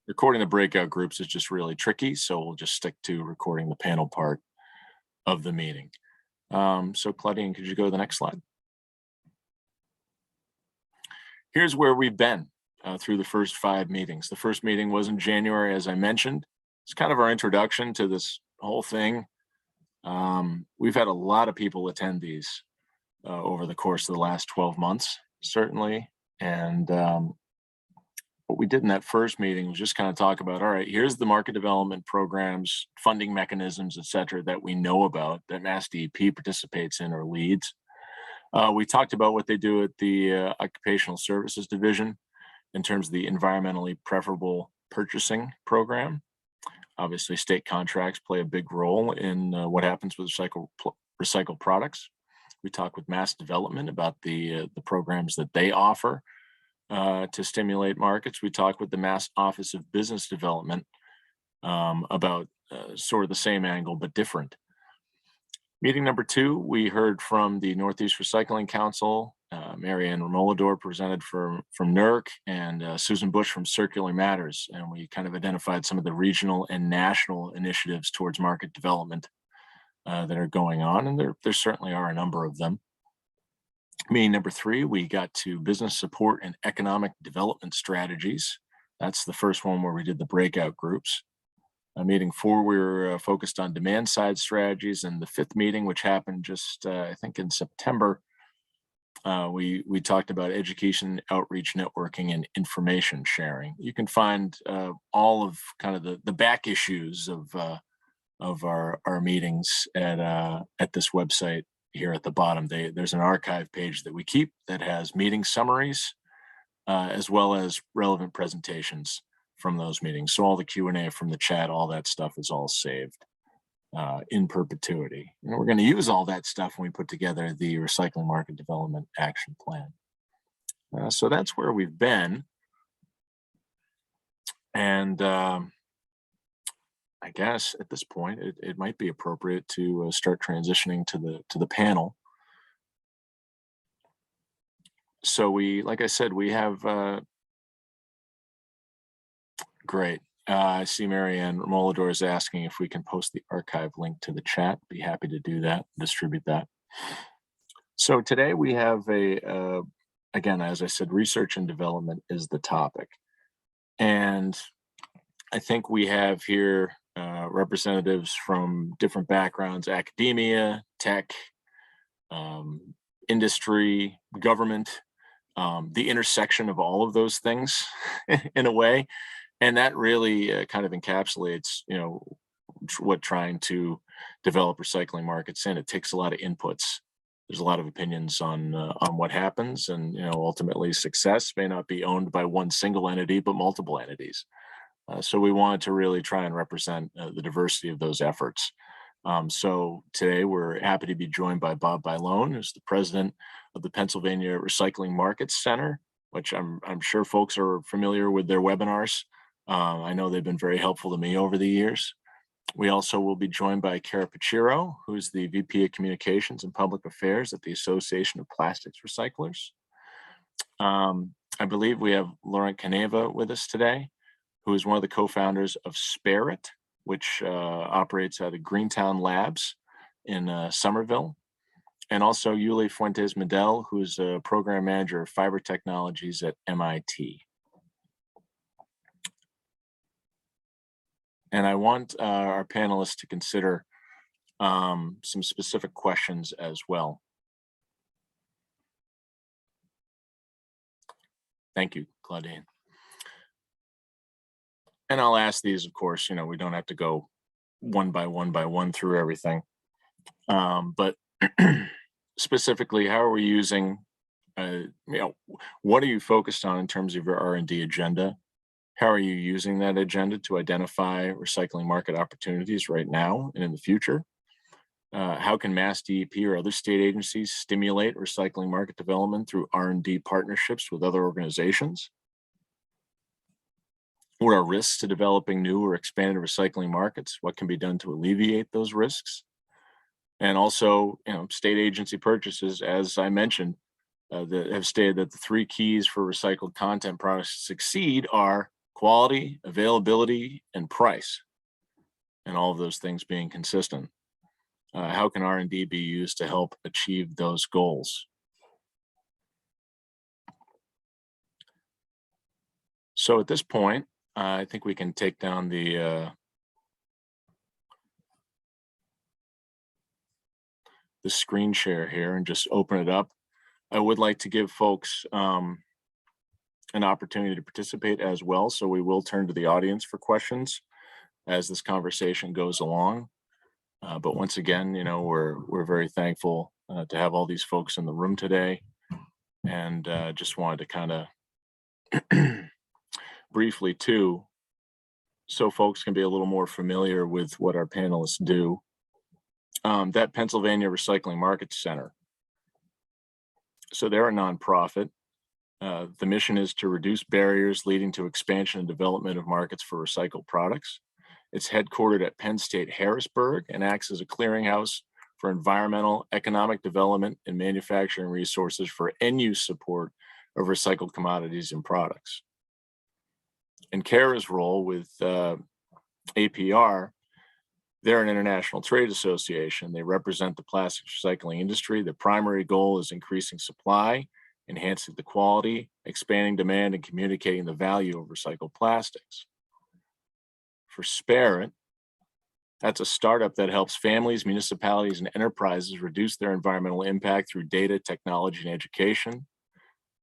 recording the breakout groups is just really tricky, so we'll just stick to recording the panel part of the meeting. So Claudine, could you go to the next slide? Here's where we've been through the first 5 meetings. The first meeting was in January, as I mentioned. It's kind of our introduction to this whole thing. We've had a lot of people attend these over the course of the last 12 months, certainly. And what we did in that first meeting was just kind of talk about, all right, here's the market development programs, funding mechanisms, et cetera, that we know about, that MassDEP participates in or leads. We talked about what they do at the Occupational Services Division in terms of the environmentally preferable purchasing program. Obviously, state contracts play a big role in what happens with recycled products. We talk with Mass Development about the programs that they offer to stimulate markets. We talk with the Mass Office of Business Development about sort of the same angle, but different. Meeting number 2, we heard from the Northeast Recycling Council. Marianne Remolidor presented from NERC, and Susan Bush from Circular Matters. And we kind of identified some of the regional and national initiatives towards market development that are going on. And there certainly are a number of them. Meeting number 3, we got to business support and economic development strategies. That's the first one where we did the breakout groups. Meeting 4, we were focused on demand side strategies. And the 5th meeting, which happened just, I think in September, we talked about education, outreach, networking, and information sharing. You can find all of kind of the back issues of our meetings at this website here at the bottom. There's an archive page that we keep that has meeting summaries as well as relevant presentations from those meetings. So all the Q&A from the chat, all that stuff is all saved in perpetuity. And we're going to use all that stuff when we put together the Recycling Market Development Action Plan. So that's where we've been. And I guess at this point, it might be appropriate to start transitioning to the panel. So like I said, we have great. I see Marianne Remolidor is asking if we can post the archive link to the chat. Be happy to do that, distribute that. So today we have again, as I said, research and development is the topic. And I think we have here representatives from different backgrounds: academia, tech, industry, government, the intersection of all of those things in a way. And that really kind of encapsulates, what trying to develop recycling markets in. It takes a lot of inputs. There's a lot of opinions on what happens, and ultimately success may not be owned by one single entity, but multiple entities. So we wanted to really try and represent the diversity of those efforts. So today we're happy to be joined by Bob Bailone, who's the president of the Pennsylvania Recycling Markets Center, which I'm sure folks are familiar with their webinars. I know they've been very helpful to me over the years. We also will be joined by Kara Pachiro, who's the VP of Communications and Public Affairs at the Association of Plastics Recyclers. I believe we have Laurent Caneva with us today, who is one of the co-founders of Sparit, which operates out of Greentown Labs in Somerville. And also Yuli Fuentes Medel, who's a program manager of fiber technologies at MIT. And I want our panelists to consider some specific questions as well. Thank you, Claudine. And I'll ask these, of course, we don't have to go one by one through everything. But specifically, how are we using, what are you focused on in terms of your R&D agenda? How are you using that agenda to identify recycling market opportunities right now and in the future? How can MassDEP or other state agencies stimulate recycling market development through R&D partnerships with other organizations? What are risks to developing new or expanded recycling markets? What can be done to alleviate those risks? And also, state agency purchases, as I mentioned, that have stated that the 3 keys for recycled content products to succeed are quality, availability, and price, and all of those things being consistent. How can R&D be used to help achieve those goals? So at this point, I think we can take down the screen share here and just open it up. I would like to give folks an opportunity to participate as well, so we will turn to the audience for questions as this conversation goes along. But once again, you know, we're very thankful to have all these folks in the room today, and just wanted to kind of briefly too, so folks can be a little more familiar with what our panelists do. That Pennsylvania Recycling Market Center. So they're a nonprofit. The mission is to reduce barriers leading to expansion and development of markets for recycled products. It's headquartered at Penn State Harrisburg and acts as a clearinghouse for environmental, economic development, and manufacturing resources for end-use support of recycled commodities and products. In CARA's role with APR, they're an international trade association. They represent the plastics recycling industry. The primary goal is increasing supply, enhancing the quality, expanding demand, and communicating the value of recycled plastics. For Spirit, that's a startup that helps families, municipalities, and enterprises reduce their environmental impact through data, technology, and education.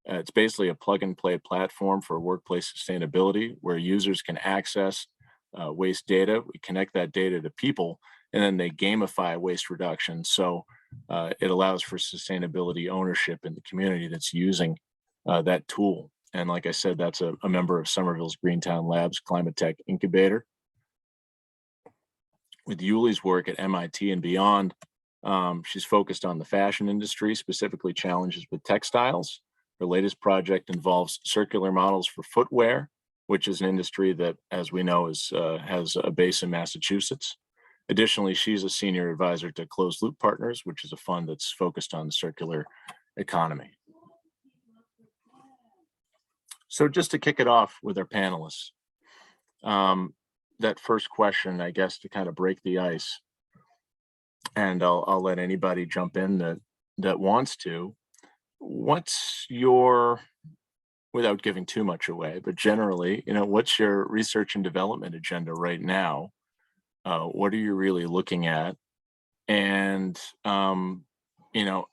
It's basically a plug-and-play platform for workplace sustainability where users can access waste data. We connect that data to people, and then they gamify waste reduction. So it allows for sustainability ownership in the community that's using that tool. And like I said, that's a member of Somerville's Greentown Labs Climate Tech Incubator. With Yuli's work at MIT and beyond, she's focused on the fashion industry, specifically challenges with textiles. Her latest project involves circular models for footwear, which is an industry that, as we know, has a base in Massachusetts. Additionally, she's a senior advisor to Closed Loop Partners, which is a fund that's focused on the circular economy. So just to kick it off with our panelists, that first question, I guess, to kind of break the ice, and I'll let anybody jump in that wants to. What's your, without giving too much away, but generally, you know, what's your research and development agenda right now? What are you really looking at? And, you know,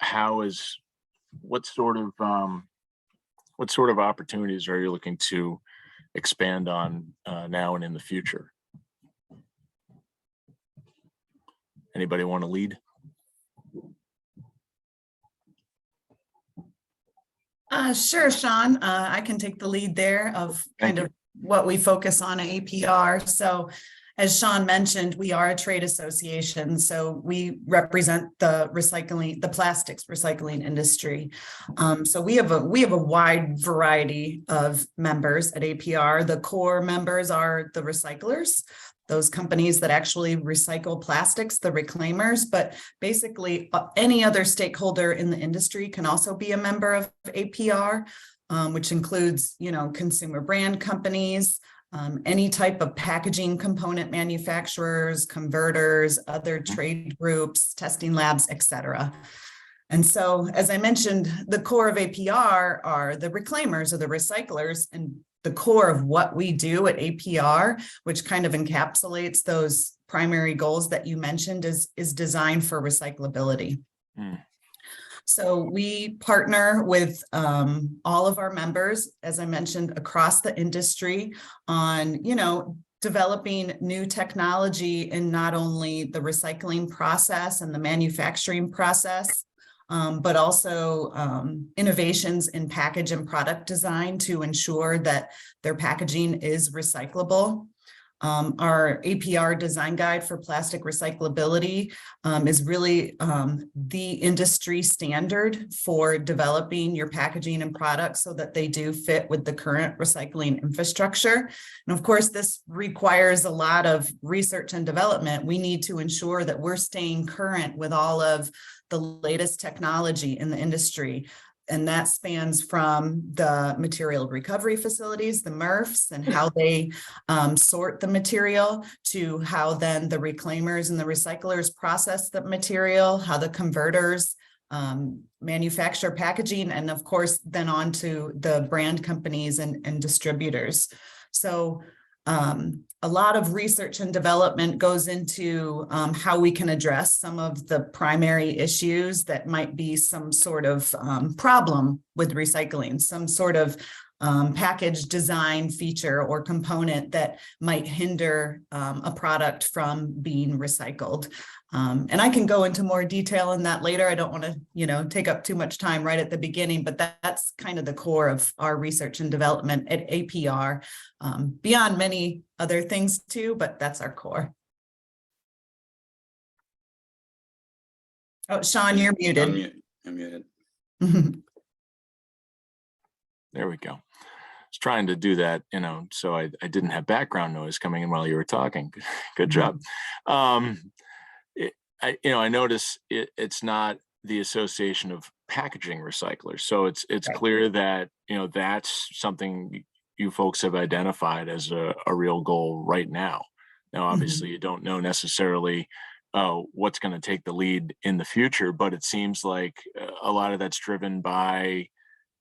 what sort of opportunities are you looking to expand on now and in the future? Anybody want to lead? Sure, Sean. I can take the lead there of kind of what we focus on at APR. So as Sean mentioned, we are a trade association. So we represent the plastics recycling industry. So we have a wide variety of members at APR. The core members are the recyclers, those companies that actually recycle plastics, the reclaimers, but basically any other stakeholder in the industry can also be a member of APR, which includes, you know, consumer brand companies, any type of packaging component manufacturers, converters, other trade groups, testing labs, etc. And so, as I mentioned, the core of APR are the reclaimers or the recyclers, and the core of what we do at APR, which kind of encapsulates those primary goals that you mentioned, is designed for recyclability. So we partner with all of our members, as I mentioned, across the industry on, you know, developing new technology in not only the recycling process and the manufacturing process, but also innovations in package and product design to ensure that their packaging is recyclable. Our APR design guide for plastic recyclability is really the industry standard for developing your packaging and products so that they do fit with the current recycling infrastructure. And of course, this requires a lot of research and development. We need to ensure that we're staying current with all of the latest technology in the industry. And that spans from the material recovery facilities, the MRFs, and how they sort the material, to how then the reclaimers and the recyclers process the material, how the converters manufacture packaging, and of course, then on to the brand companies and distributors. So a lot of research and development goes into how we can address some of the primary issues that might be some sort of problem with recycling, some sort of package design feature or component that might hinder a product from being recycled. And I can go into more detail in that later. I don't want to, take up too much time right at the beginning, but that's kind of the core of our research and development at APR, beyond many other things too, but that's our core. Oh, Sean, you're muted. I'm muted. There we go. I was trying to do that, so I didn't have background noise coming in while you were talking. Good job. I notice it's not the Association of Packaging Recyclers. So it's Right. clear that, that's something you folks have identified as a real goal right now. Now, obviously, you don't know necessarily what's going to take the lead in the future, but it seems like a lot of that's driven by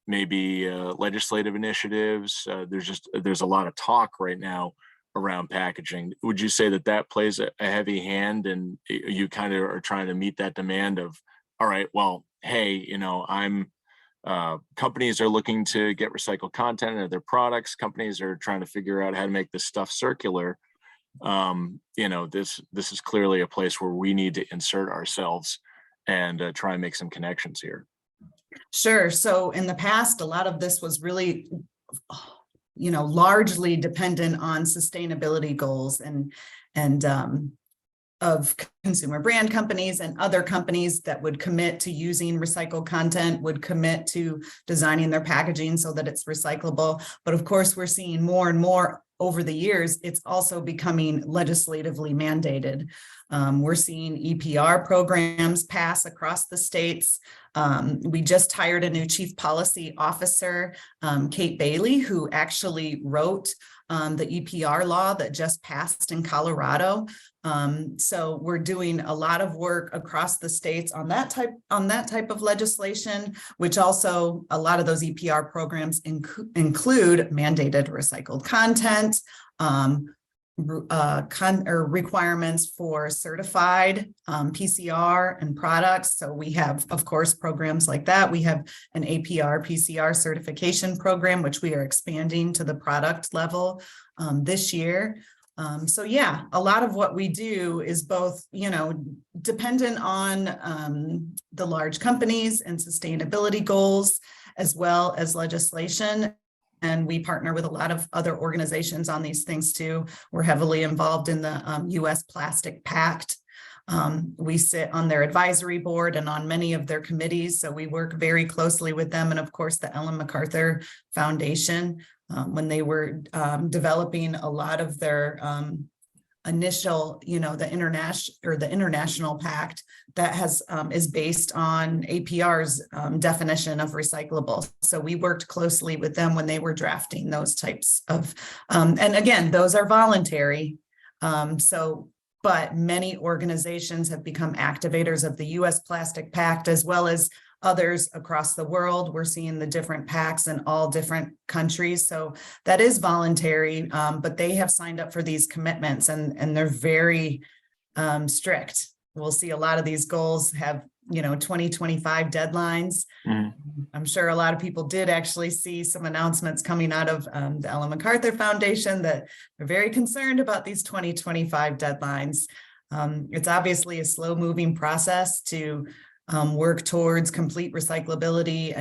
maybe legislative initiatives. There's a lot of talk right now around packaging. Would you say that plays a heavy hand, and you kind of are trying to meet that demand of, all right, well, hey, companies are looking to get recycled content into their products. Companies are trying to figure out how to make this stuff circular. This is clearly a place where we need to insert ourselves and try and make some connections here. Sure. So in the past, a lot of this was really, largely dependent on sustainability goals and of consumer brand companies and other companies that would commit to using recycled content, would commit to designing their packaging so that it's recyclable. But of course, we're seeing more and more over the years, it's also becoming legislatively mandated. We're seeing EPR programs pass across the states. We just hired a new chief policy officer, Kate Bailey, who actually wrote the EPR law that just passed in Colorado. So we're doing a lot of work across the states on that type of legislation, which also a lot of those EPR programs include mandated recycled content, or requirements for certified PCR and products. So we have, of course, programs like that. We have an APR PCR certification program, which we are expanding to the product level this year. So yeah, a lot of what we do is both, dependent on the large companies and sustainability goals, as well as legislation. And we partner with a lot of other organizations on these things too. We're heavily involved in the U.S. Plastic Pact. We sit on their advisory board and on many of their committees. So we work very closely with them. And of course, the Ellen MacArthur Foundation, when they were developing a lot of their initial, the international pact that is based on APR's definition of recyclable. So we worked closely with them when they were drafting those types of, and again, those are voluntary. But many organizations have become activators of the U.S. Plastic Pact, as well as others across the world. We're seeing the different pacts in all different countries. So that is voluntary, but they have signed up for these commitments and they're very strict. We'll see a lot of these goals have, 2025 deadlines. Mm-hmm. I'm sure a lot of people did actually see some announcements coming out of the Ellen MacArthur Foundation that are very concerned about these 2025 deadlines. It's obviously a slow moving process to work towards complete recyclability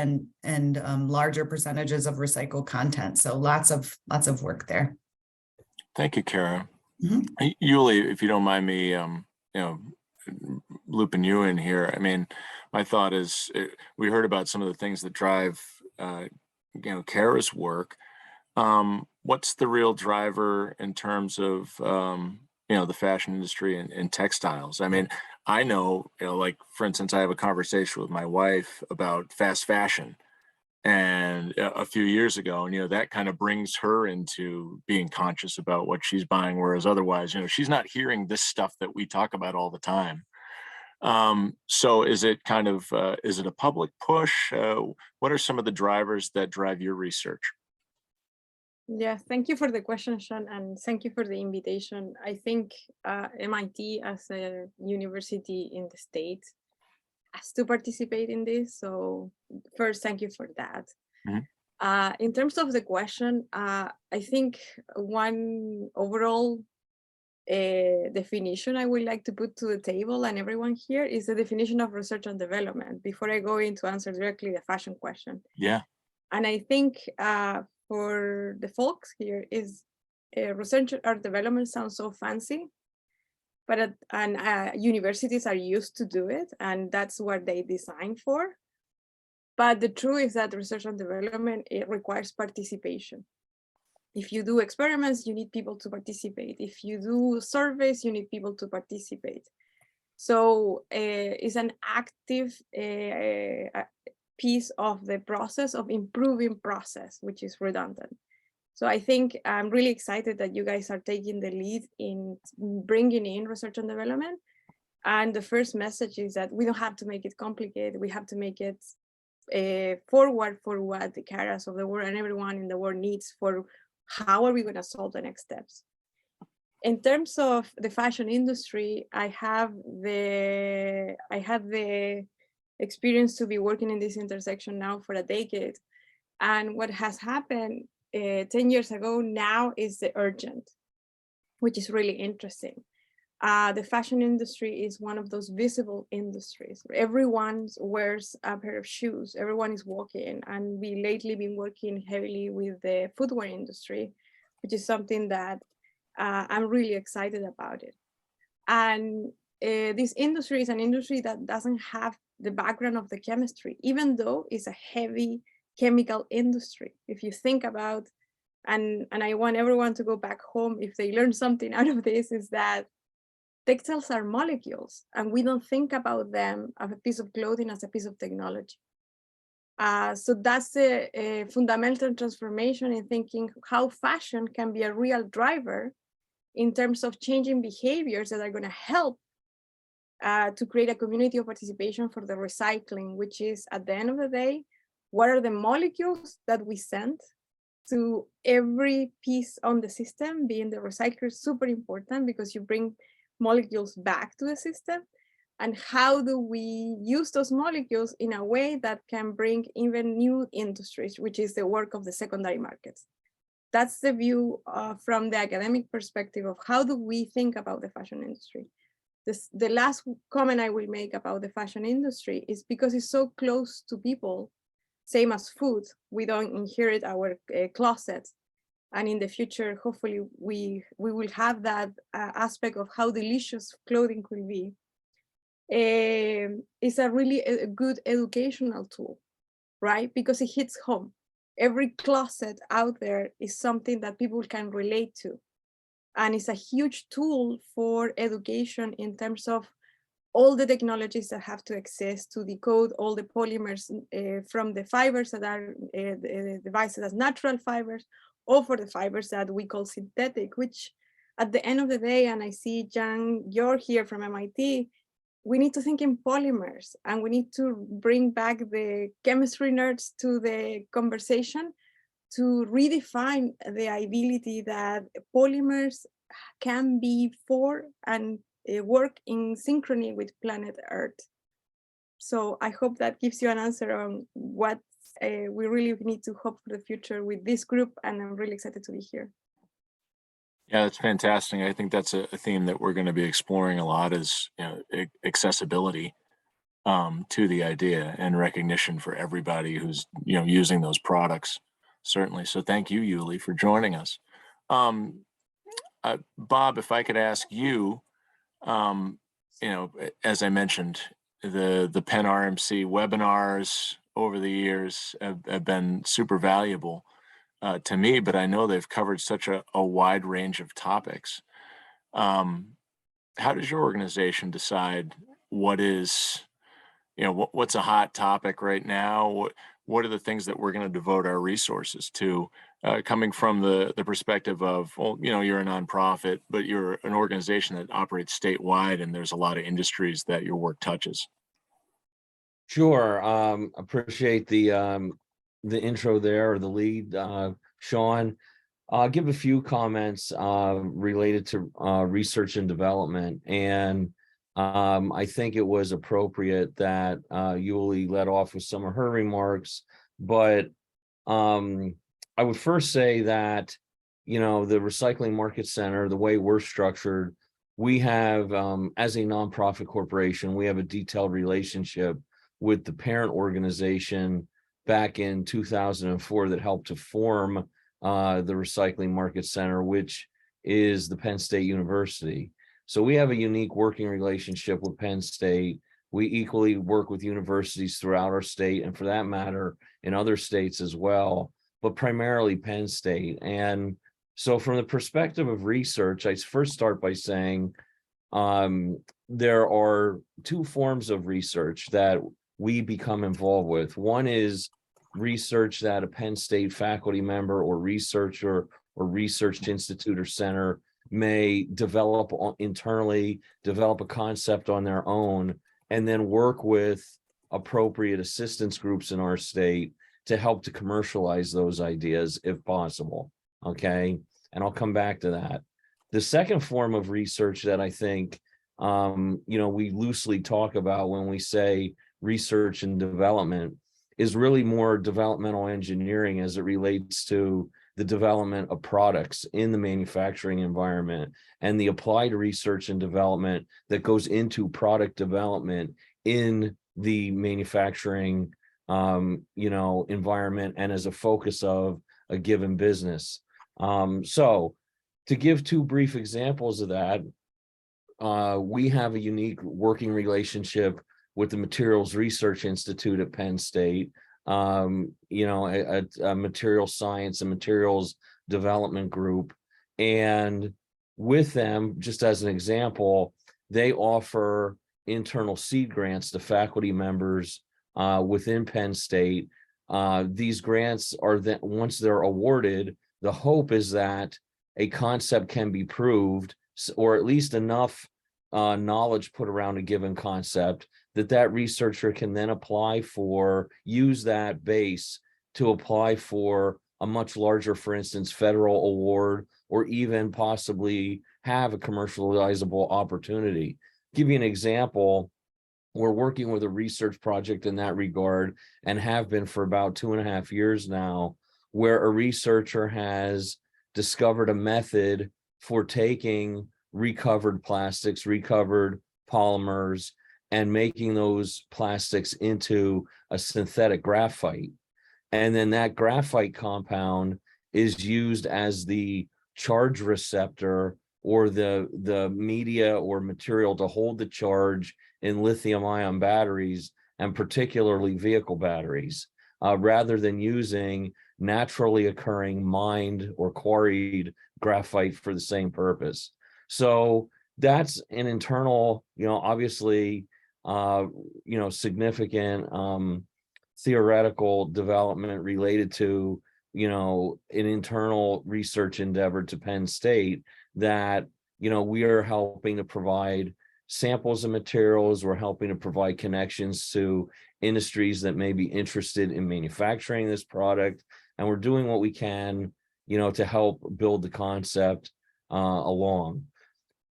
and larger percentages of recycled content. So lots of work there. Thank you, Kara. Mm-hmm. Yuli, if you don't mind me, looping you in here. I mean, my thought is we heard about some of the things that drive, Kara's work. What's the real driver in terms of, the fashion industry and textiles? I mean, I know, like, for instance, I have a conversation with my wife about fast fashion and a few years ago, and that kind of brings her into being conscious about what she's buying, whereas otherwise, she's not hearing this stuff that we talk about all the time. So is it kind of is it a public push? What are some of the drivers that drive your research? Yeah, thank you for the question, Sean, and thank you for the invitation. I think MIT as a university in the States has to participate in this. So first, thank you for that. Mhm. In terms of the question, I think one overall definition I would like to put to the table and everyone here is the definition of research and development before I go into answer directly the fashion question. Yeah. And I think for the folks here is research or development sounds so fancy, but universities are used to do it, and that's what they design for. But the truth is that research and development, it requires participation. If you do experiments, you need people to participate. If you do surveys, you need people to participate. So it's an active piece of the process of improving process, which is redundant. So I think I'm really excited that you guys are taking the lead in bringing in research and development. And the first message is that we don't have to make it complicated. We have to make it forward for what the caras of the world and everyone in the world needs for how are we going to solve the next steps. In terms of the fashion industry, I had the experience to be working in this intersection now for a decade. And what has happened 10 years ago now is the urgent, which is really interesting. The fashion industry is one of those visible industries. Everyone wears a pair of shoes, everyone is walking, and we lately been working heavily with the footwear industry, which is something that I'm really excited about it. And this industry is an industry that doesn't have the background of the chemistry, even though it's a heavy chemical industry. If you think about, and I want everyone to go back home if they learn something out of this, is that textiles are molecules, and we don't think about them as a piece of clothing, as a piece of technology. So that's a fundamental transformation in thinking how fashion can be a real driver in terms of changing behaviors that are going to help to create a community of participation for the recycling, which is at the end of the day, what are the molecules that we send to every piece on the system? Being the recycler is super important because you bring molecules back to the system. And how do we use those molecules in a way that can bring even new industries, which is the work of the secondary markets. That's the view from the academic perspective of how do we think about the fashion industry. The last comment I will make about the fashion industry is because it's so close to people, same as food, we don't inherit our closets. And in the future, hopefully we will have that aspect of how delicious clothing could be. It's a really a good educational tool, right? Because it hits home. Every closet out there is something that people can relate to. And it's a huge tool for education in terms of all the technologies that have to exist to decode all the polymers from the fibers that are devised as natural fibers, or for the fibers that we call synthetic, which at the end of the day, and I see Jan, you're here from MIT, we need to think in polymers, and we need to bring back the chemistry nerds to the conversation to redefine the ability that polymers can be for and work in synchrony with planet Earth. So I hope that gives you an answer on what we really need to hope for the future with this group, and I'm really excited to be here. Yeah, that's fantastic. I think that's a theme that we're going to be exploring a lot is accessibility to the idea and recognition for everybody who's using those products. Certainly. So thank you, Yuli, for joining us. Bob, if I could ask you, as I mentioned, the Penn RMC webinars over the years have been super valuable to me, but I know they've covered such a wide range of topics. How does your organization decide what is, what's a hot topic right now? what are the things that we're going to devote our resources to, coming from the perspective of, well, you're a nonprofit, but you're an organization that operates statewide, and there's a lot of industries that your work touches. Sure. Appreciate the intro there, or the lead, Sean. I'll give a few comments related to research and development. And I think it was appropriate that Yuli led off with some of her remarks. But I would first say that, the Recycling Market Center, the way we're structured, we have, as a nonprofit corporation, we have a detailed relationship with the parent organization back in 2004 that helped to form the Recycling Market Center, which is the Penn State University. So we have a unique working relationship with Penn State. We equally work with universities throughout our state, and for that matter, in other states as well, but primarily Penn State. And so from the perspective of research, I first start by saying there are two forms of research that we become involved with. One is research that a Penn State faculty member or researcher or research institute or center may develop internally, develop a concept on their own, and then work with appropriate assistance groups in our state to help to commercialize those ideas if possible. Okay. And I'll come back to that. The second form of research that I think, we loosely talk about when we say research and development is really more developmental engineering as it relates to the development of products in the manufacturing environment, and the applied research and development that goes into product development in the manufacturing environment and as a focus of a given business. So to give two brief examples of that, we have a unique working relationship with the Materials Research Institute at Penn State, a material science and materials development group. And with them, just as an example, they offer internal seed grants to faculty members within Penn State. These grants are that once they're awarded, the hope is that a concept can be proved, or at least enough knowledge put around a given concept that researcher can then use that base to apply for a much larger, for instance, federal award, or even possibly have a commercializable opportunity. Give you an example. We're working with a research project in that regard, and have been for about 2.5 years now, where a researcher has discovered a method for taking recovered plastics, recovered polymers, and making those plastics into a synthetic graphite. And then that graphite compound is used as the charge receptor, or the media or material to hold the charge in lithium-ion batteries, and particularly vehicle batteries, rather than using naturally occurring mined or quarried graphite for the same purpose. So that's an internal, obviously, significant theoretical development related to, an internal research endeavor to Penn State that, we are helping to provide samples of materials. We're helping to provide connections to industries that may be interested in manufacturing this product. And we're doing what we can, to help build the concept along.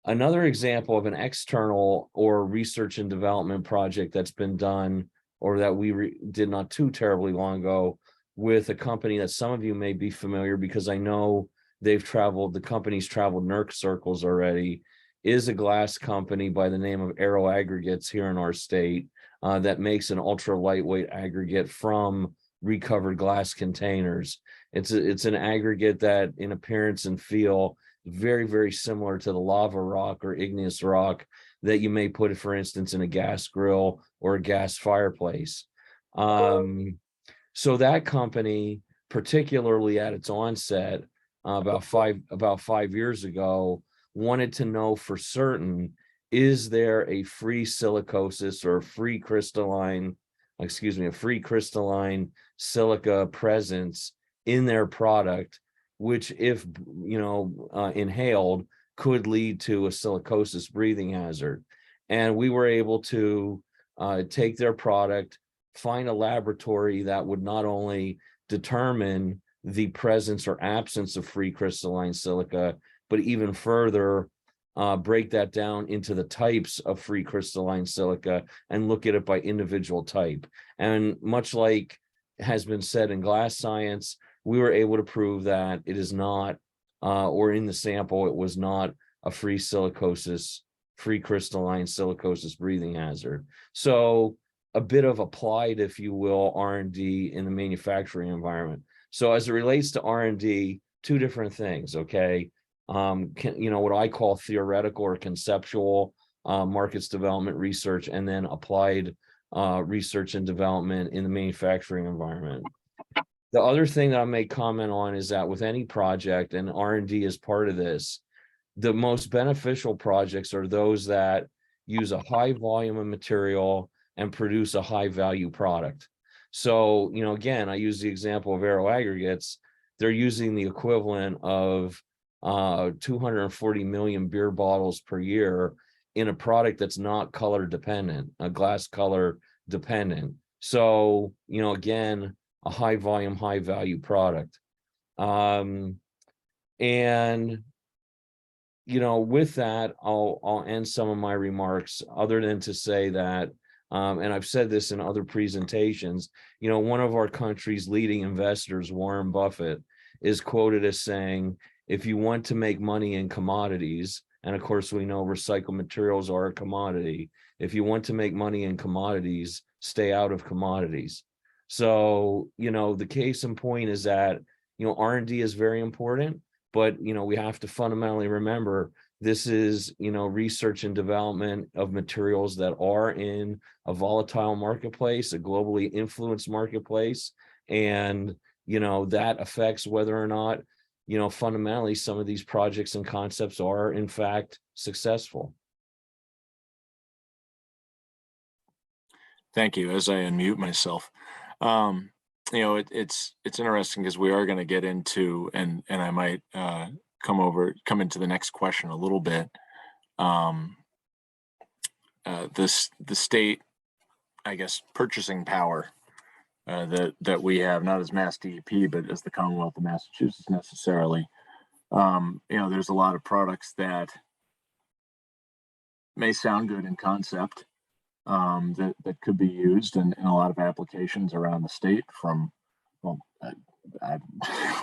Another example of an external or research and development project that's been done, or that we did not too terribly long ago, with a company that some of you may be familiar, because I know the company's traveled NERC circles already, is a glass company by the name of Aero Aggregates here in our state that makes an ultra lightweight aggregate from recovered glass containers. It's an aggregate that in appearance and feel very, very similar to the lava rock or igneous rock that you may put, for instance, in a gas grill or a gas fireplace. So that company, particularly at its onset, about five years ago, wanted to know for certain, is there a free silicosis or a free crystalline silica presence in their product, which if, inhaled could lead to a silicosis breathing hazard. And we were able to take their product, find a laboratory that would not only determine the presence or absence of free crystalline silica, but even further break that down into the types of free crystalline silica and look at it by individual type. And much like has been said in glass science, we were able to prove that it is not, or in the sample, it was not a free crystalline silicosis breathing hazard. So a bit of applied, if you will, R&D in the manufacturing environment. So as it relates to R&D, two different things, okay? What I call theoretical or conceptual markets development research, and then applied research and development in the manufacturing environment. The other thing that I may comment on is that with any project, and R&D is part of this, the most beneficial projects are those that use a high volume of material and produce a high value product. So, again, I use the example of aero aggregates. They're using the equivalent of 240 million beer bottles per year in a product that's not color dependent, a glass color dependent. So, again, a high volume, high value product. And with that, I'll end some of my remarks, other than to say that, and I've said this in other presentations, one of our country's leading investors, Warren Buffett, is quoted as saying, if you want to make money in commodities, and of course we know recycled materials are a commodity, if you want to make money in commodities, stay out of commodities. So, the case in point is that, R&D is very important, but, we have to fundamentally remember this is, research and development of materials that are in a volatile marketplace, a globally influenced marketplace. And, that affects whether or not, fundamentally some of these projects and concepts are in fact successful. Thank you. As I unmute myself, it's interesting because we are going to get into, and I might come into the next question a little bit. The state, I guess, purchasing power that we have, not as MassDEP, but as the Commonwealth of Massachusetts necessarily. There's a lot of products that may sound good in concept, that could be used in a lot of applications around the state.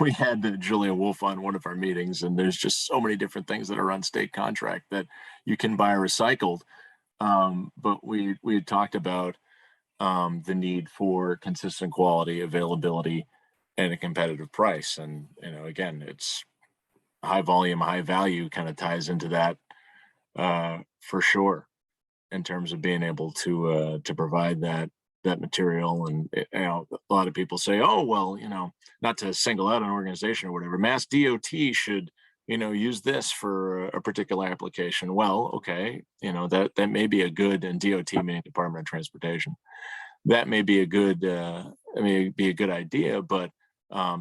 We had Julia Wolf on one of our meetings, and there's just so many different things that are on state contract that you can buy recycled. But we had talked about the need for consistent quality, availability, and a competitive price. And, again, it's high volume, high value kind of ties into that for sure, in terms of being able to provide that material. And a lot of people say, oh, well, not to single out an organization or whatever, MassDOT should use this for a particular application. Well, okay, that may be a good, and DOT meaning Department of Transportation, that may be a good idea, but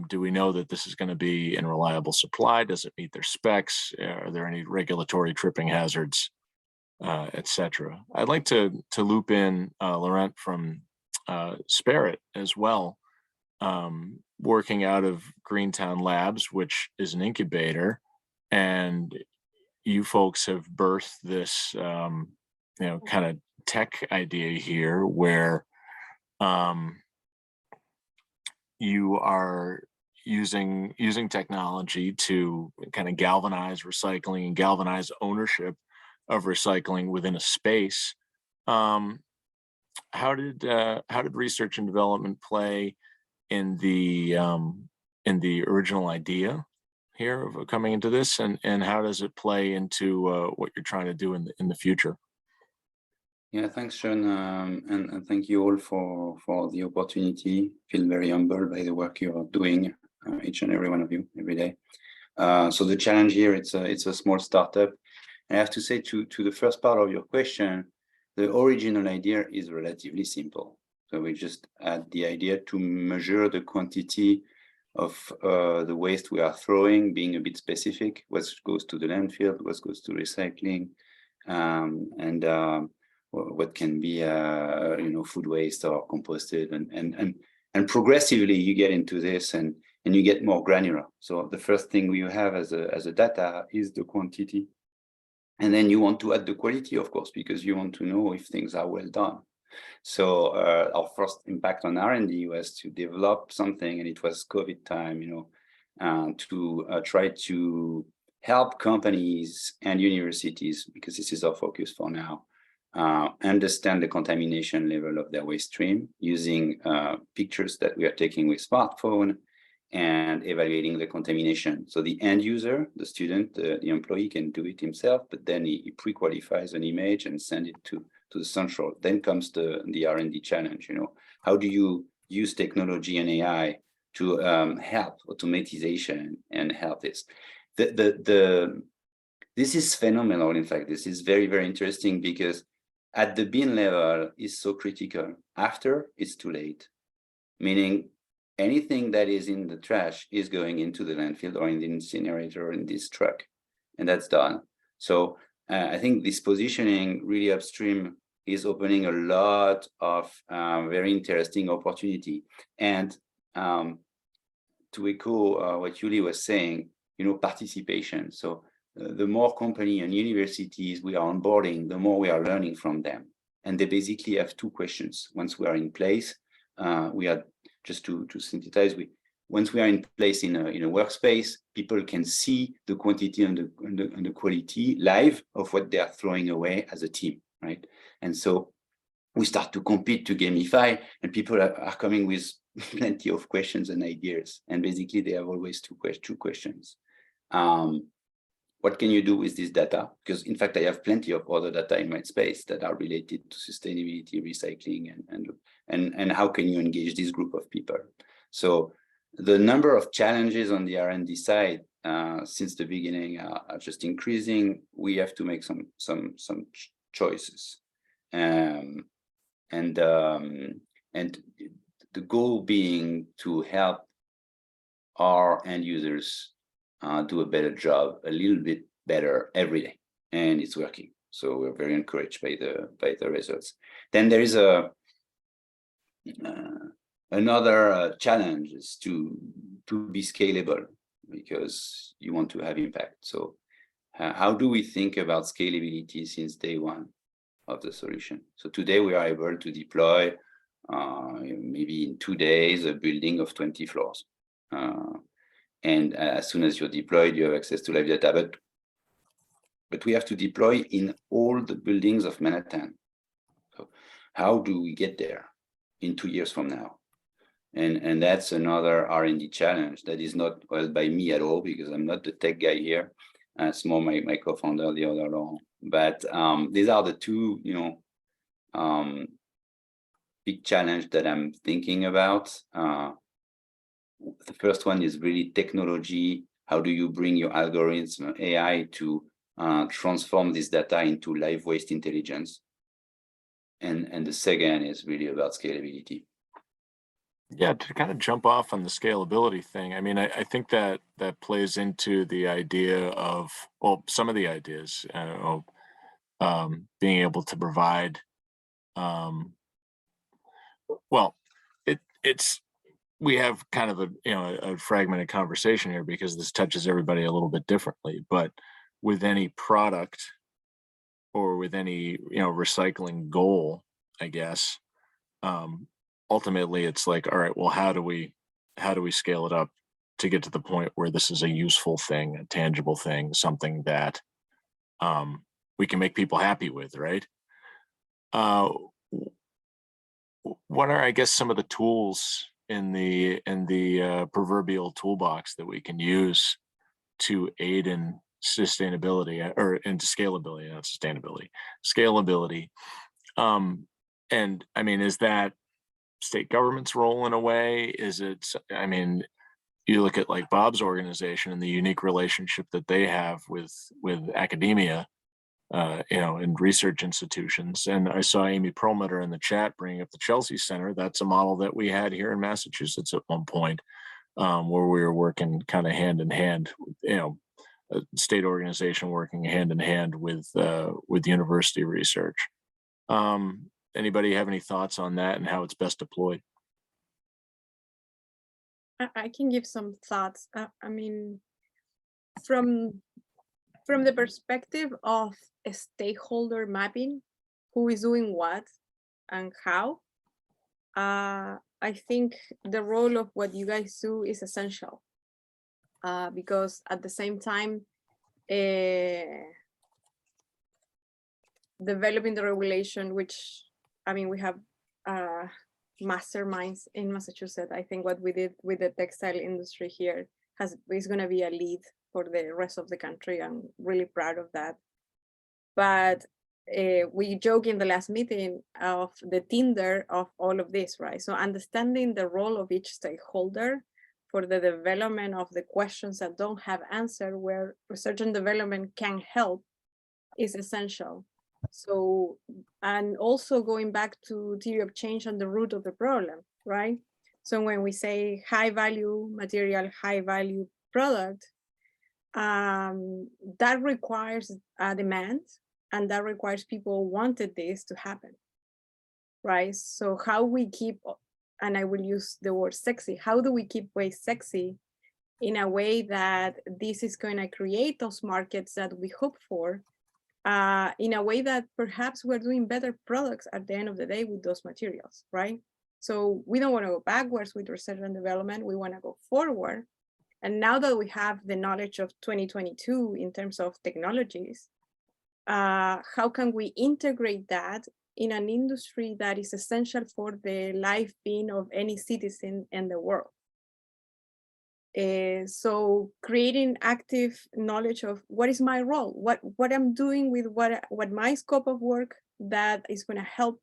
do we know that this is going to be in reliable supply? Does it meet their specs? Are there any regulatory tripping hazards, etc.? I'd like to loop in Laurent from Spirit as well, working out of Greentown Labs, which is an incubator, and you folks have birthed this kind of tech idea here where you are using technology to kind of galvanize recycling and galvanize ownership of recycling within a space. How did research and development play in the original idea here of coming into this, and how does it play into what you're trying to do in the future? Yeah, thanks, Sean, and thank you all for the opportunity. Feel very humbled by the work you are doing, each and every one of you, every day. So the challenge here, it's a small startup. I have to say to the first part of your question, the original idea is relatively simple. So we just had the idea to measure the quantity of the waste we are throwing, being a bit specific, what goes to the landfill, what goes to recycling, and what can be food waste or composted, and progressively you get into this and you get more granular. So the first thing we have as a data is the quantity, and then you want to add the quality, of course, because you want to know if things are well done. So our first impact on R&D was to develop something, and it was COVID time, to try to help companies and universities, because this is our focus for now, understand the contamination level of their waste stream using pictures that we are taking with smartphone and evaluating the contamination. So the end user, the student, the employee can do it himself, but then he pre-qualifies an image and send it to the central. Then comes the R&D challenge. How do you use technology and AI to help automatization and help this? This is phenomenal. In fact, this is very, very interesting, because at the bin level is so critical. After, it's too late. Meaning anything that is in the trash is going into the landfill or in the incinerator in this truck, and that's done. So I think this positioning really upstream is opening a lot of very interesting opportunity. And to echo what Yuli was saying, participation. So the more company and universities we are onboarding, the more we are learning from them. And they basically have two questions. Once we are in place, we are, just to synthesize, once we are in place in a workspace, people can see the quantity and the quality live of what they are throwing away as a team, right? And so we start to compete, to gamify, and people are coming with plenty of questions and ideas. And basically, they have always two questions. What can you do with this data? Because in fact, I have plenty of other data in my space that are related to sustainability, recycling, and how can you engage this group of people? So the number of challenges on the R&D side since the beginning are just increasing. We have to make some choices, and the goal being to help our end users do a better job, a little bit better every day, and it's working. So we're very encouraged by the results. Then there is another challenge is to be scalable, because you want to have impact. So how do we think about scalability since day one of the solution? So today we are able to deploy maybe in 2 days a building of 20 floors. And as soon as you're deployed, you have access to live data. But we have to deploy in all the buildings of Manhattan. So how do we get there in 2 years from now? And that's another R&D challenge that is not held by me at all, because I'm not the tech guy here. It's more my co-founder, the other Laurent. But these are the two, big challenge that I'm thinking about. The first one is really technology. How do you bring your algorithms, AI, to transform this data into live waste intelligence? And the second is really about scalability. Yeah, to kind of jump off on the scalability thing, I mean, I think that plays into the idea of, well, some of the ideas of being able to provide, we have kind of a fragmented conversation here, because this touches everybody a little bit differently. But with any product or with any recycling goal, I guess, ultimately it's like, all right, well, how do we scale it up to get to the point where this is a useful thing, a tangible thing, something that we can make people happy with, right? What are, I guess, some of the tools in the proverbial toolbox that we can use to aid in sustainability, or into scalability, not sustainability, scalability? And I mean, is that state government's role in a way? Is it, I mean, you look at like Bob's organization and the unique relationship that they have with academia. in research institutions. And I saw Amy Perlmutter in the chat bringing up the Chelsea Center. That's a model that we had here in Massachusetts at one point, where we were working kind of hand in hand, a state organization working hand in hand with university research. Anybody have any thoughts on that and how it's best deployed? I can give some thoughts. I mean, from the perspective of a stakeholder mapping, who is doing what and how, I think the role of what you guys do is essential, because at the same time, developing the regulation, which, I mean, we have masterminds in Massachusetts. I think what we did with the textile industry here is going to be a lead for the rest of the country. I'm really proud of that. But we joke in the last meeting of the Tinder of all of this, right? So understanding the role of each stakeholder for the development of the questions that don't have answer, where research and development can help, is essential. So, and also going back to theory of change and the root of the problem, right? So when we say high value material, high value product, that requires a demand, and that requires people wanted this to happen, right? So how we keep, and I will use the word sexy, how do we keep waste sexy in a way that this is going to create those markets that we hope for, in a way that perhaps we're doing better products at the end of the day with those materials, right? So we don't want to go backwards with research and development, we want to go forward. And now that we have the knowledge of 2022 in terms of technologies, how can we integrate that in an industry that is essential for the life being of any citizen in the world? So creating active knowledge of what is my role, what I'm doing with what my scope of work that is going to help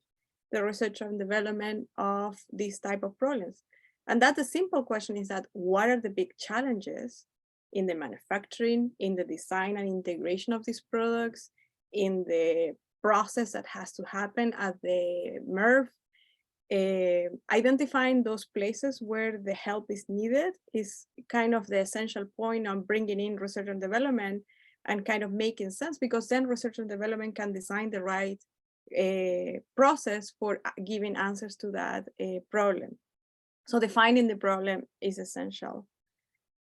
the research and development of these type of problems. And that's a simple question, is that what are the big challenges in the manufacturing, in the design and integration of these products, in the process that has to happen at the MERV? Identifying those places where the help is needed is kind of the essential point on bringing in research and development and kind of making sense, because then research and development can design the right process for giving answers to that problem. So defining the problem is essential.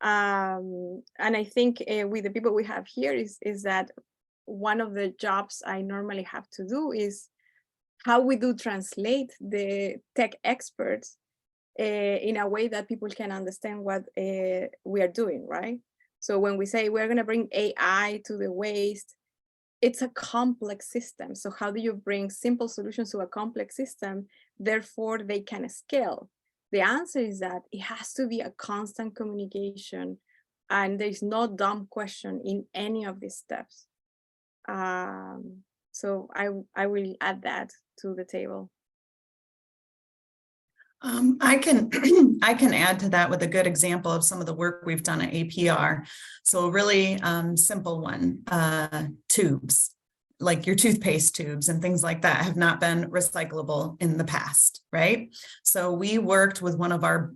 And I think with the people we have here is that one of the jobs I normally have to do is how we do translate the tech experts in a way that people can understand what we are doing, right? So when we say we're going to bring AI to the waste, it's a complex system. So how do you bring simple solutions to a complex system, therefore they can scale? The answer is that it has to be a constant communication, and there's no dumb question in any of these steps. So I will add that to the table. I can add to that with a good example of some of the work we've done at APR. So a really simple one, tubes, like your toothpaste tubes and things like that have not been recyclable in the past, right? So we worked with one of our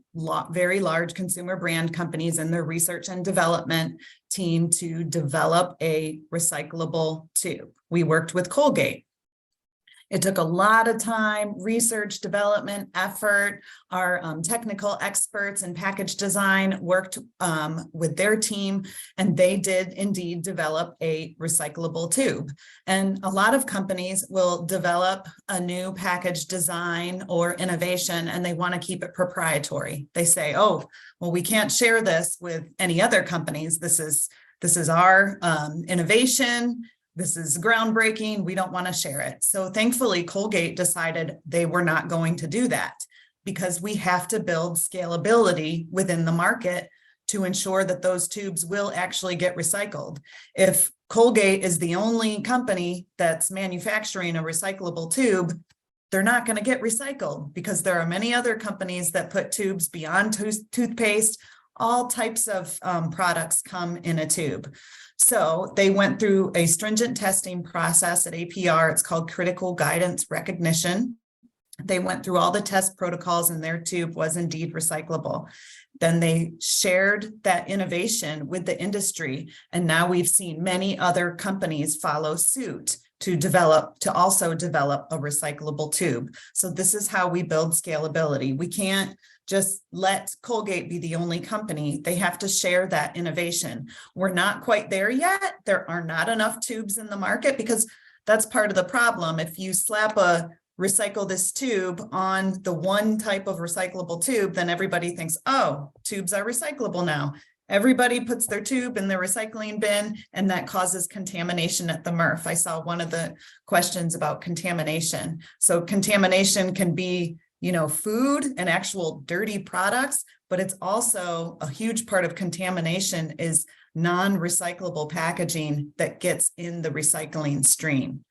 very large consumer brand companies and their research and development team to develop a recyclable tube. We worked with Colgate. It took a lot of time, research, development, effort. Our technical experts in package design worked with their team, and they did indeed develop a recyclable tube. And a lot of companies will develop a new package design or innovation, and they want to keep it proprietary. They say, oh, well, we can't share this with any other companies. This is our innovation. This is groundbreaking. We don't want to share it. So thankfully, Colgate decided they were not going to do that, because we have to build scalability within the market to ensure that those tubes will actually get recycled. If Colgate is the only company that's manufacturing a recyclable tube, they're not going to get recycled, because there are many other companies that put tubes beyond toothpaste all types of products come in a tube. So they went through a stringent testing process at APR. It's called critical guidance recognition. They went through all the test protocols and their tube was indeed recyclable. Then they shared that innovation with the industry. And now we've seen many other companies follow suit to also develop a recyclable tube. So this is how we build scalability. We can't just let Colgate be the only company. They have to share that innovation. We're not quite there yet. There are not enough tubes in the market because that's part of the problem. If you slap a recycle this tube on the one type of recyclable tube, then everybody thinks, oh, tubes are recyclable now. Everybody puts their tube in the recycling bin, and that causes contamination at the MRF. I saw one of the questions about contamination. So contamination can be, food and actual dirty products, but it's also a huge part of contamination is non-recyclable packaging that gets in the recycling stream.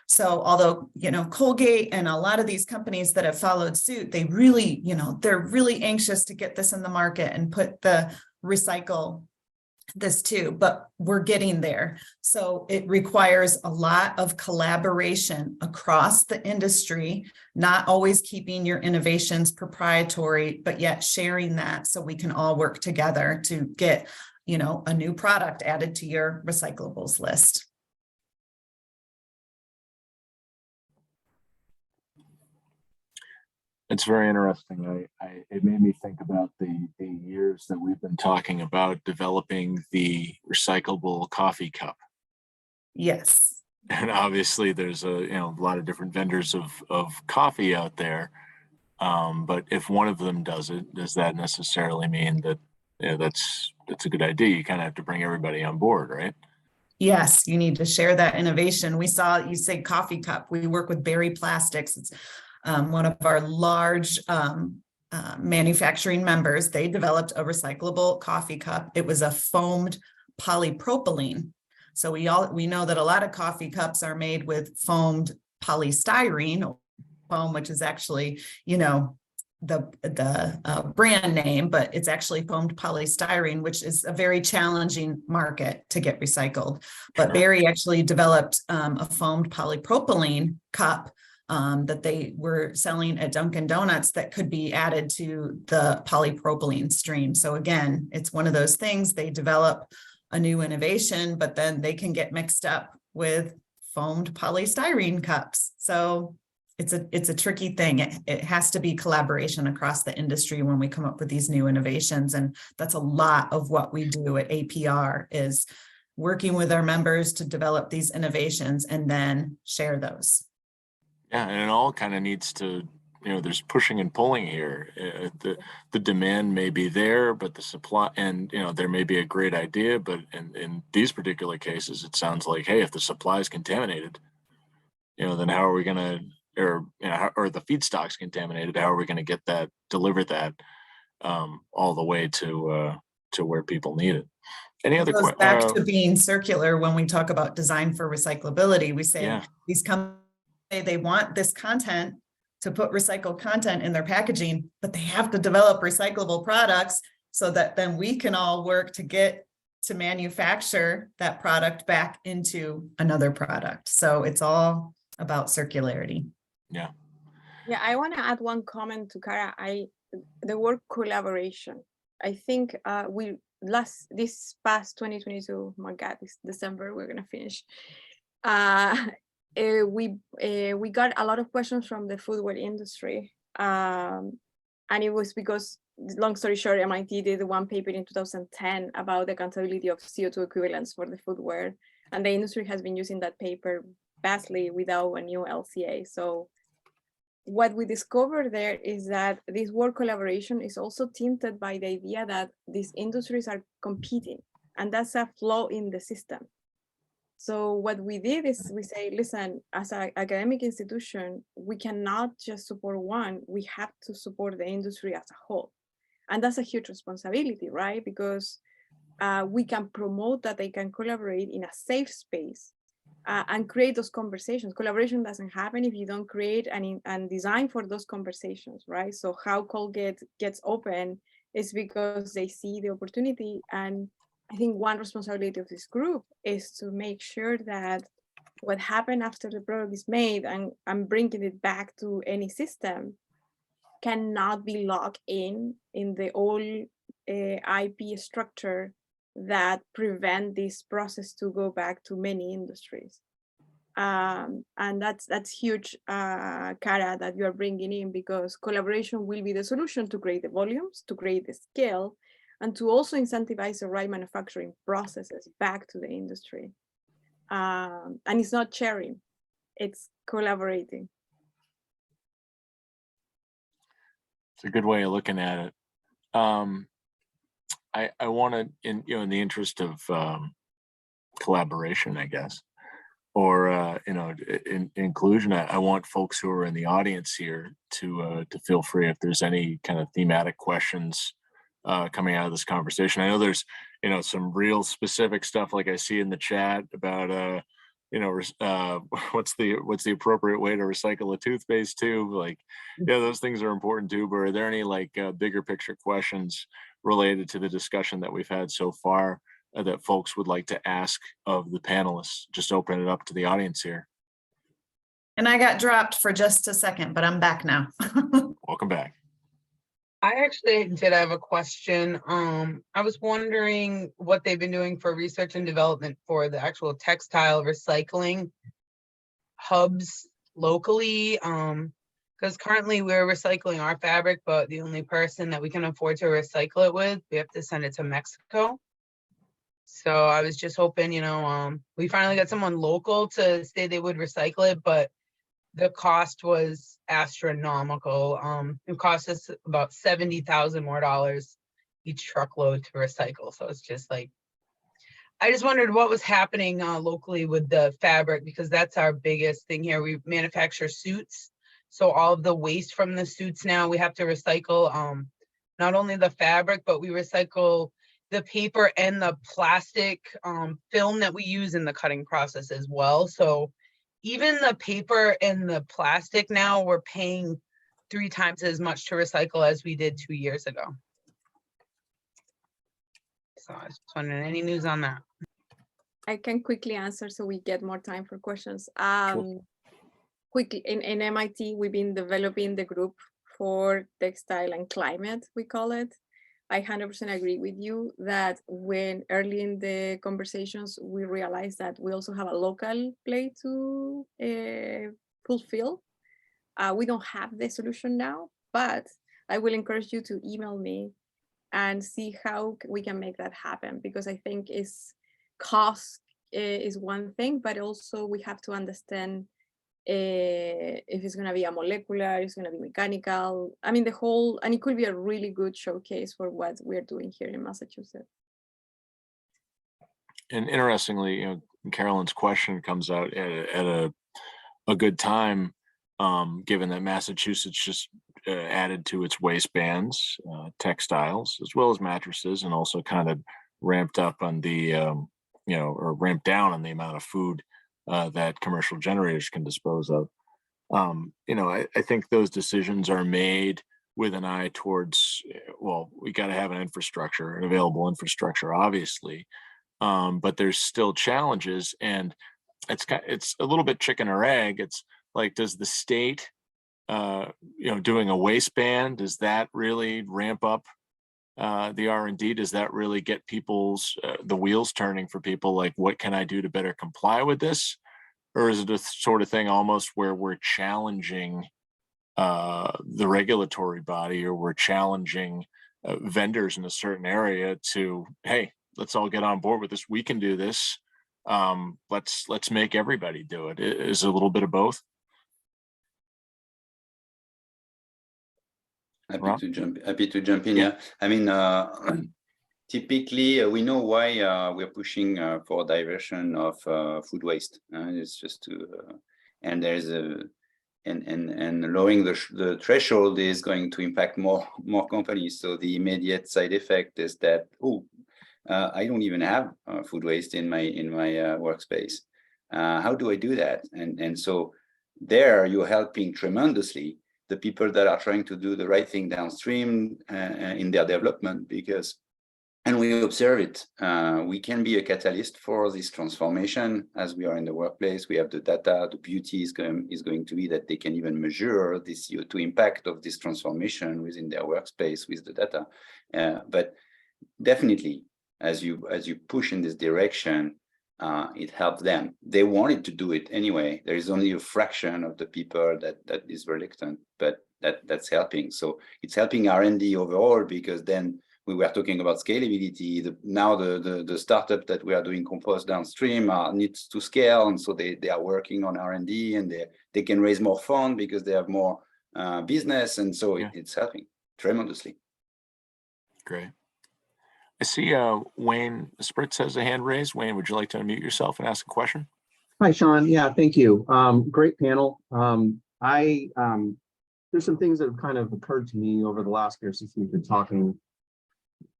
So although, Colgate and a lot of these companies that have followed suit, they really, they're really anxious to get this in the market and put the recycle this too, but we're getting there. So it requires a lot of collaboration across the industry, not always keeping your innovations proprietary, but yet sharing that so we can all work together to get, a new product added to your recyclables list. It's very interesting. It made me think about the years that we've been talking about developing the recyclable coffee cup. Yes. And obviously there's a lot of different vendors of coffee out there. But if one of them does it, does that necessarily mean that that's a good idea? You kind of have to bring everybody on board, right? Yes, you need to share that innovation. We saw you say coffee cup. We work with Berry Plastics. It's one of our large manufacturing members. They developed a recyclable coffee cup. It was a foamed polypropylene. So we know that a lot of coffee cups are made with foamed polystyrene foam, which is actually, the brand name, but it's actually foamed polystyrene, which is a very challenging market to get recycled. But Berry actually developed a foamed polypropylene cup that they were selling at Dunkin' Donuts that could be added to the polypropylene stream. So again, it's one of those things, they develop a new innovation, but then they can get mixed up with foamed polystyrene cups. So it's a tricky thing. It has to be collaboration across the industry when we come up with these new innovations. And that's a lot of what we do at APR is working with our members to develop these innovations and then share those. Yeah, and it all kind of needs to, there's pushing and pulling here. The demand may be there, but the supply, and there may be a great idea, but in these particular cases, it sounds like, hey, if the supply is contaminated, then how are we going to, or the feedstock's contaminated, how are we going to deliver that all the way to where people need it? Any other questions? Back to being circular. When we talk about design for recyclability, we say these companies, they want this content to put recycled content in their packaging, but they have to develop recyclable products so that then we can all work to get to manufacture that product back into another product. So it's all about circularity. Yeah, I want to add one comment to Cara. The word collaboration. I think this past 2022, my God, this December we're gonna finish. We got a lot of questions from the footwear industry, and it was because, long story short, MIT did one paper in 2010 about the accountability of CO2 equivalents for the footwear, and the industry has been using that paper vastly without a new LCA. So what we discovered there is that this word collaboration is also tinted by the idea that these industries are competing, and that's a flaw in the system. So what we did is we say, listen, as an academic institution, we cannot just support one, we have to support the industry as a whole. And that's a huge responsibility, right? Because we can promote that they can collaborate in a safe space and create those conversations. Collaboration doesn't happen if you don't create and design for those conversations, right? So how Colgate gets open is because they see the opportunity. And I think one responsibility of this group is to make sure that what happened after the product is made and bringing it back to any system cannot be locked in the old IP structure that prevent this process to go back to many industries. And that's huge, Cara, that you are bringing in, because collaboration will be the solution to create the volumes, to create the scale, and to also incentivize the right manufacturing processes back to the industry. And it's not sharing, it's collaborating. It's a good way of looking at it. I want to, in the interest of collaboration, I guess, or inclusion, I want folks who are in the audience here to feel free if there's any kind of thematic questions coming out of this conversation. I know there's some real specific stuff, like I see in the chat about what's the appropriate way to recycle a toothpaste tube. Like, yeah, those things are important too. But are there any like bigger picture questions related to the discussion that we've had so far that folks would like to ask of the panelists? Just open it up to the audience here. And I got dropped for just a second, but I'm back now. Welcome back. I actually did have a question. I was wondering what they've been doing for research and development for the actual textile recycling hubs locally. Because currently we're recycling our fabric, but the only person that we can afford to recycle it with, we have to send it to Mexico. So I was just hoping, we finally got someone local to say they would recycle it, but the cost was astronomical. It cost us about $70,000 more each truckload to recycle. So it's just like, I just wondered what was happening locally with the fabric, because that's our biggest thing here. We manufacture suits. So all of the waste from the suits now we have to recycle, not only the fabric, but we recycle the paper and the plastic film that we use in the cutting process as well. So even the paper and the plastic now, we're paying 3 times as much to recycle as we did 2 years ago. So I was just wondering, any news on that? I can quickly answer so we get more time for questions. Quickly, in MIT, we've been developing the group for textile and climate, we call it. I 100% agree with you that when early in the conversations, we realized that we also have a local play to fulfill. We don't have the solution now, but I will encourage you to email me and see how we can make that happen, because I think cost is one thing, but also we have to understand if it's going to be a molecular, it's going to be mechanical. I mean, and it could be a really good showcase for what we're doing here in Massachusetts. And interestingly, Carolyn's question comes out at a good time, given that Massachusetts just added to its waistbands, textiles, as well as mattresses, and also kind of ramped up on the, or ramped down on the amount of food that commercial generators can dispose of. I think those decisions are made with an eye towards, well, we got to have an infrastructure, an available infrastructure, obviously, but there's still challenges, and it's a little bit chicken or egg. It's like, does the state, doing a waistband, does that really ramp up the R&D? Does that really get people's the wheels turning for people? Like, what can I do to better comply with this? Or is it a sort of thing almost where we're challenging the regulatory body, or we're challenging vendors in a certain area to, hey, let's all get on board with this. We can do this. Let's make everybody do it. Is it a little bit of both? Happy to jump in. Yeah, I mean, typically we know why we're pushing for diversion of food waste. It's just to, and there's and lowering the threshold is going to impact more companies. So the immediate side effect is that, I don't even have food waste in my workspace. How do I do that? And so there you're helping tremendously. the people that are trying to do the right thing downstream in their development, because, and we observe it, we can be a catalyst for this transformation as we are in the workplace. We have the data. The beauty is going to be that they can even measure the CO2 impact of this transformation within their workspace with the data. But definitely, as you push in this direction, it helps them. They wanted to do it anyway. There is only a fraction of the people that is reluctant, but that's helping. So it's helping R&D overall, because then we were talking about scalability. Now the startup that we are doing compost downstream needs to scale, and so they are working on R&D, and they can raise more funds because they have more business, and so it's helping tremendously. Great. I see Wayne Spritz has a hand raised. Wayne, would you like to unmute yourself and ask a question? Hi, Sean. Yeah, thank you. Great panel. There's some things that have kind of occurred to me over the last year since we've been talking.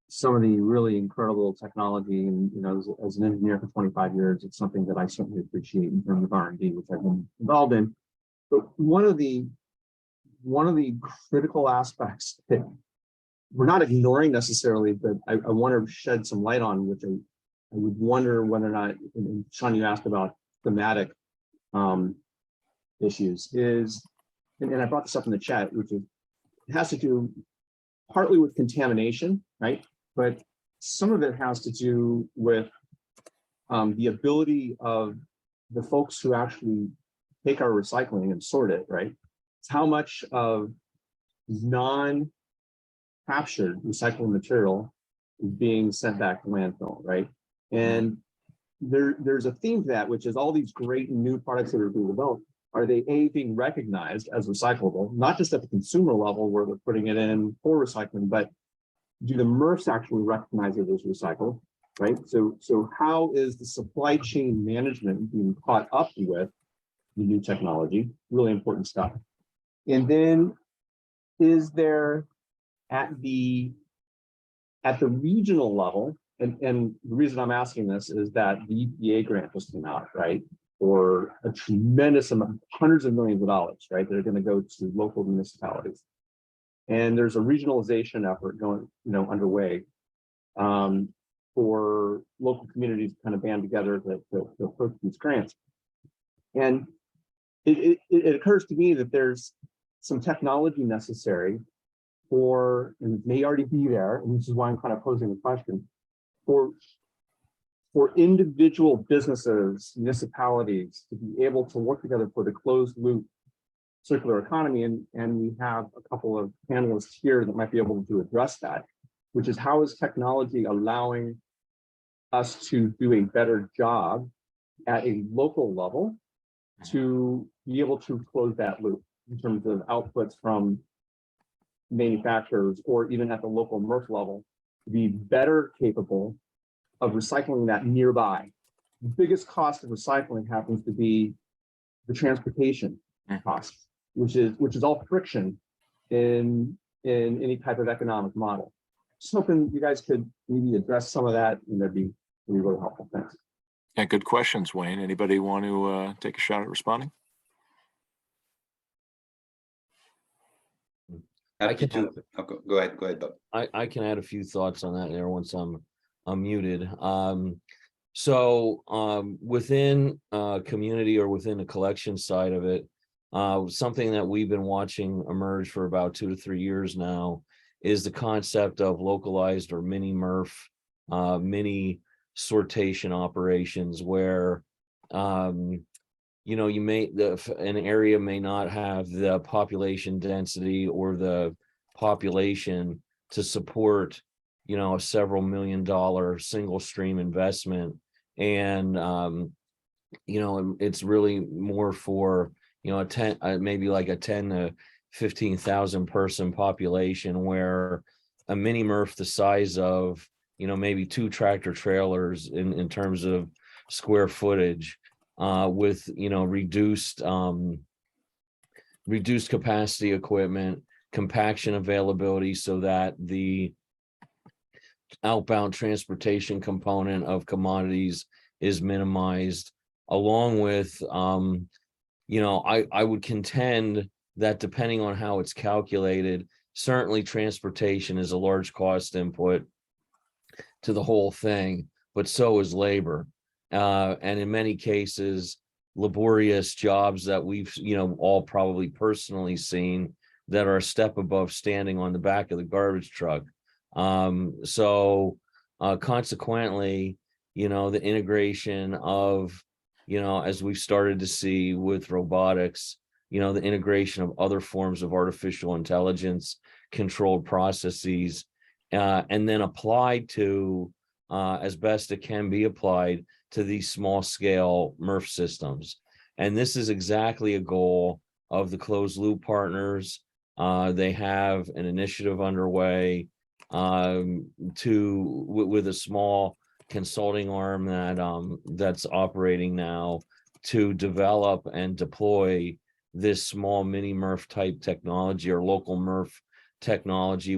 Some of the really incredible technology, and as an engineer for 25 years, it's something that I certainly appreciate in terms of R&D, which I've been involved in. But one of the critical aspects that we're not ignoring necessarily, but I want to shed some light on, which I would wonder whether or not, and Sean, you asked about thematic issues, is, and I brought this up in the chat, which is, it has to do partly with contamination, right? But some of it has to do with the ability of the folks who actually take our recycling and sort it, right? It's how much of non-captured recyclable material is being sent back to landfill, right? And there's a theme to that, which is all these great new products that are being developed. Are they being recognized as recyclable, not just at the consumer level where they're putting it in for recycling, but do the MRFs actually recognize it as recycled, right? So how is the supply chain management being caught up with the new technology? Really important stuff. And then is there at the regional level, and the reason I'm asking this is that the EPA grant just came out, right? For a tremendous amount, hundreds of millions of dollars, right? That are going to go to local municipalities. And there's a regionalization effort going, underway for local communities to kind of band together to approach these grants. And it occurs to me that there's some technology necessary for, and it may already be there, and this is why I'm kind of posing the question, for individual businesses, municipalities to be able to work together for the closed loop circular economy. And we have a couple of panelists here that might be able to address that, which is how is technology allowing us to do a better job at a local level to be able to close that loop in terms of outputs from manufacturers, or even at the local MRF level, to be better capable of recycling that nearby. The biggest cost of recycling happens to be the transportation cost, which is all friction in any type of economic model. Just hoping you guys could maybe address some of that, and that'd be really helpful. Thanks. Yeah, good questions, Wayne. Anybody want to take a shot at responding? Happy to. Go ahead, Bob. I can add a few thoughts on that there once I'm unmuted. So within community or within the collection side of it, something that we've been watching emerge for about 2 to 3 years now is the concept of localized or mini MRF, mini sortation operations, where an area may not have the population density or the population to support a several $1 million single stream investment, and it's really more for maybe like a 10 to 15,000 person population, where a mini MRF the size of maybe 2 tractor trailers in terms of square footage, with reduced capacity equipment, compaction availability, so that the outbound transportation component of commodities is minimized, along with I would contend that depending on how it's calculated, certainly transportation is a large cost input to the whole thing, but so is labor. And in many cases, laborious jobs that we've, all probably personally seen that are a step above standing on the back of the garbage truck. Consequently, the integration of, as we've started to see with robotics, the integration of other forms of artificial intelligence controlled processes, and then applied to, as best it can be applied to these small scale MRF systems. And this is exactly a goal of the closed loop partners. They have an initiative underway with a small consulting arm that's operating now to develop and deploy this small mini MRF type technology or local MRF technology